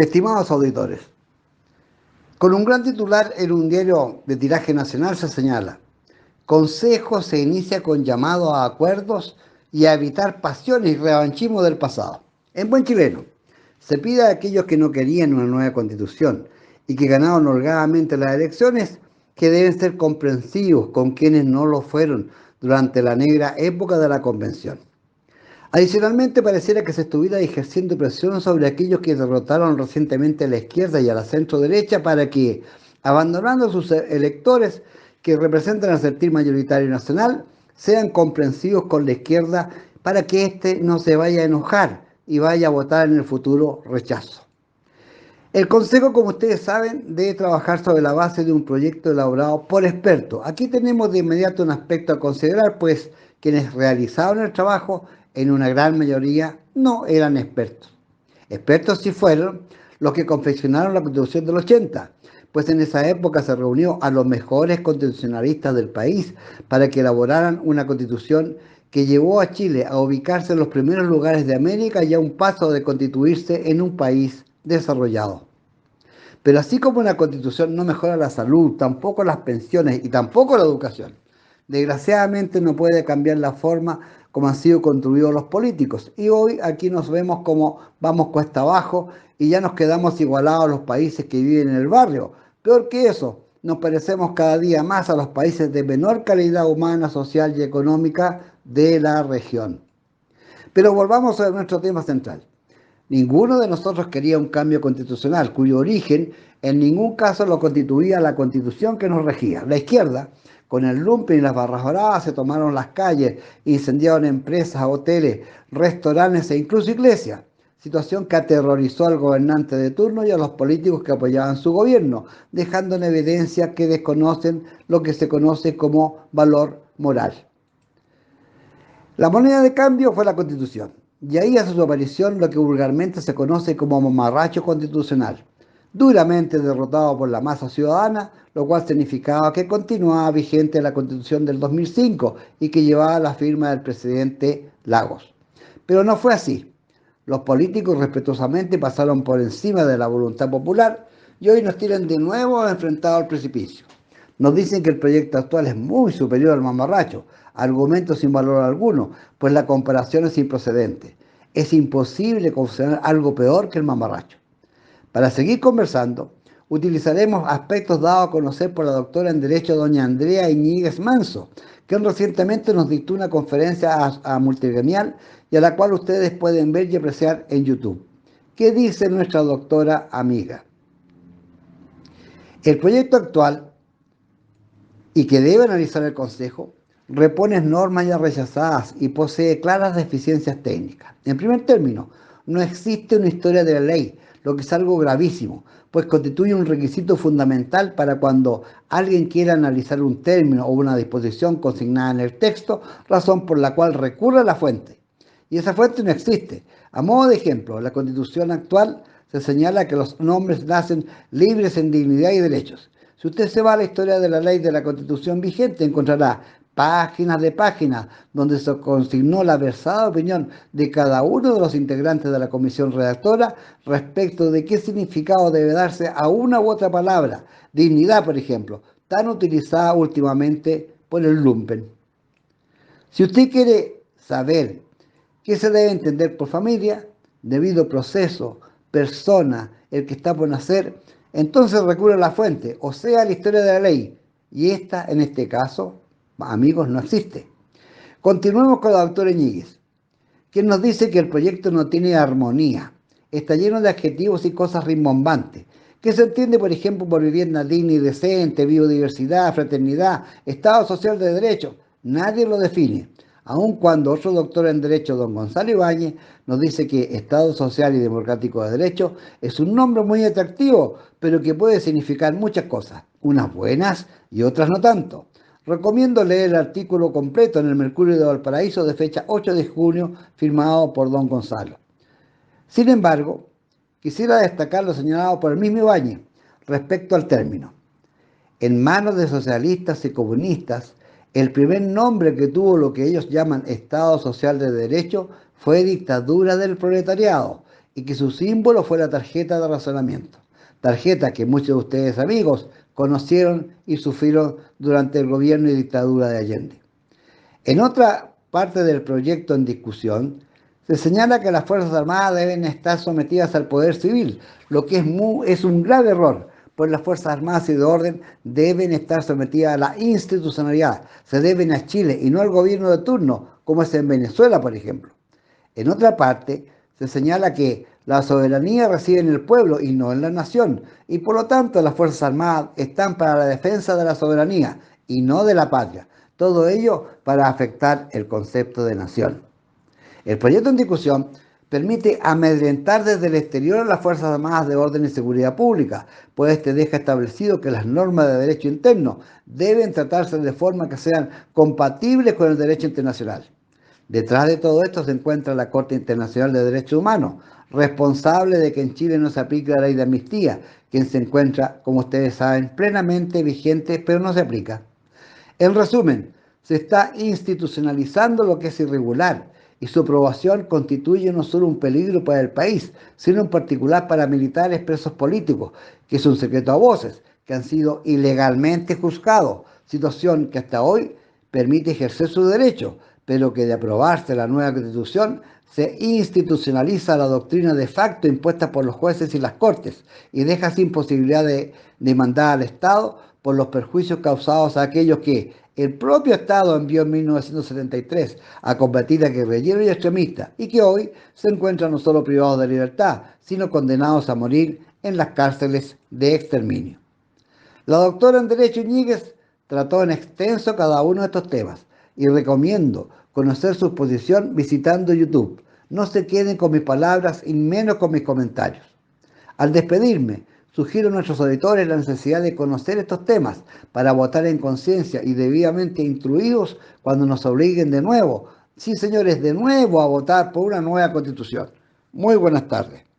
Estimados auditores, con un gran titular en un diario de tiraje nacional se señala: Consejo se inicia con llamado a acuerdos y a evitar pasiones y revanchismo del pasado. En buen chileno, se pide a aquellos que no querían una nueva constitución y que ganaron holgadamente las elecciones que deben ser comprensivos con quienes no lo fueron durante la negra época de la convención. Adicionalmente, pareciera que se estuviera ejerciendo presión sobre aquellos que derrotaron recientemente a la izquierda y a la centro-derecha para que, abandonando a sus electores que representan al sentir mayoritario nacional, sean comprensivos con la izquierda para que éste no se vaya a enojar y vaya a votar en el futuro rechazo. El Consejo, como ustedes saben, debe trabajar sobre la base de un proyecto elaborado por expertos. Aquí tenemos de inmediato un aspecto a considerar, pues quienes realizaron el trabajo, en una gran mayoría, no eran expertos. Expertos sí fueron los que confeccionaron la Constitución del 80, pues en esa época se reunió a los mejores constitucionalistas del país para que elaboraran una Constitución que llevó a Chile a ubicarse en los primeros lugares de América y a un paso de constituirse en un país desarrollado. Pero así como una constitución no mejora la salud, tampoco las pensiones y tampoco la educación, desgraciadamente no puede cambiar la forma como han sido construidos los políticos. Y hoy aquí nos vemos como vamos cuesta abajo y ya nos quedamos igualados a los países que viven en el barrio. Peor que eso, nos parecemos cada día más a los países de menor calidad humana, social y económica de la región. Pero volvamos a nuestro tema central. Ninguno de nosotros quería un cambio constitucional, cuyo origen en ningún caso lo constituía la constitución que nos regía. La izquierda, con el lumpen y las barras bravas, se tomaron las calles, incendiaron empresas, hoteles, restaurantes e incluso iglesias, situación que aterrorizó al gobernante de turno y a los políticos que apoyaban su gobierno, dejando en evidencia que desconocen lo que se conoce como valor moral. La moneda de cambio fue la Constitución, y ahí hace su aparición lo que vulgarmente se conoce como mamarracho constitucional, duramente derrotado por la masa ciudadana, lo cual significaba que continuaba vigente la Constitución del 2005 y que llevaba la firma del presidente Lagos. Pero no fue así. Los políticos respetuosamente pasaron por encima de la voluntad popular y hoy nos tiran de nuevo enfrentados al precipicio. Nos dicen que el proyecto actual es muy superior al mamarracho, argumento sin valor alguno, pues la comparación es improcedente. Es imposible considerar algo peor que el mamarracho. Para seguir conversando, utilizaremos aspectos dados a conocer por la doctora en Derecho doña Andrea Iñiguez Manso, que recientemente nos dictó una conferencia a Multigremial y a la cual ustedes pueden ver y apreciar en YouTube. ¿Qué dice nuestra doctora amiga? El proyecto actual, y que debe analizar el Consejo, repone normas ya rechazadas y posee claras deficiencias técnicas. En primer término, no existe una historia de la ley, lo que es algo gravísimo, pues constituye un requisito fundamental para cuando alguien quiera analizar un término o una disposición consignada en el texto, razón por la cual recurre a la fuente. Y esa fuente no existe. A modo de ejemplo, en la Constitución actual se señala que los hombres nacen libres en dignidad y derechos. Si usted se va a la historia de la ley de la Constitución vigente, encontrará páginas de páginas donde se consignó la versada opinión de cada uno de los integrantes de la comisión redactora respecto de qué significado debe darse a una u otra palabra. Dignidad, por ejemplo, tan utilizada últimamente por el lumpen. Si usted quiere saber qué se debe entender por familia, debido proceso, persona, el que está por nacer, entonces recurre a la fuente, o sea, a la historia de la ley. Y esta, en este caso, amigos, no existe. Continuemos con la doctora Iñiguez, quien nos dice que el proyecto no tiene armonía. Está lleno de adjetivos y cosas rimbombantes, que se entiende, por ejemplo, por vivienda digna y decente, biodiversidad, fraternidad, Estado social de derecho. Nadie lo define, aun cuando otro doctor en Derecho, don Gonzalo Ibáñez, nos dice que Estado Social y Democrático de Derecho es un nombre muy atractivo, pero que puede significar muchas cosas, unas buenas y otras no tanto. Recomiendo leer el artículo completo en el Mercurio de Valparaíso de fecha 8 de junio, firmado por don Gonzalo. Sin embargo, quisiera destacar lo señalado por el mismo Ibáñez respecto al término. En manos de socialistas y comunistas, el primer nombre que tuvo lo que ellos llaman Estado Social de Derecho fue dictadura del proletariado, y que su símbolo fue la tarjeta de razonamiento. Tarjeta que muchos de ustedes, amigos, conocieron y sufrieron durante el gobierno y dictadura de Allende. En otra parte del proyecto en discusión, se señala que las Fuerzas Armadas deben estar sometidas al poder civil, lo que es un grave error, pues las Fuerzas Armadas y de orden deben estar sometidas a la institucionalidad, se deben a Chile y no al gobierno de turno, como es en Venezuela, por ejemplo. En otra parte, se señala que la soberanía reside en el pueblo y no en la nación, y por lo tanto las Fuerzas Armadas están para la defensa de la soberanía y no de la patria. Todo ello para afectar el concepto de nación. El proyecto en discusión permite amedrentar desde el exterior a las Fuerzas Armadas de Orden y Seguridad Pública, pues este deja establecido que las normas de derecho interno deben tratarse de forma que sean compatibles con el derecho internacional. Detrás de todo esto se encuentra la Corte Internacional de Derechos Humanos, responsable de que en Chile no se aplique la ley de amnistía, quien se encuentra, como ustedes saben, plenamente vigente, pero no se aplica. En resumen, se está institucionalizando lo que es irregular y su aprobación constituye no solo un peligro para el país, sino en particular para militares presos políticos, que es un secreto a voces, que han sido ilegalmente juzgados, situación que hasta hoy permite ejercer su derecho, pero que de aprobarse la nueva Constitución se institucionaliza la doctrina de facto impuesta por los jueces y las cortes y deja sin posibilidad de demandar al Estado por los perjuicios causados a aquellos que el propio Estado envió en 1973 a combatir a guerrilleros y extremistas y que hoy se encuentran no solo privados de libertad, sino condenados a morir en las cárceles de exterminio. La doctora en Derecho Iñiguez trató en extenso cada uno de estos temas y recomiendo conocer su exposición visitando YouTube. No se queden con mis palabras y menos con mis comentarios. Al despedirme, sugiero a nuestros auditores la necesidad de conocer estos temas para votar en conciencia y debidamente instruidos cuando nos obliguen de nuevo, sí señores, de nuevo a votar por una nueva Constitución. Muy buenas tardes.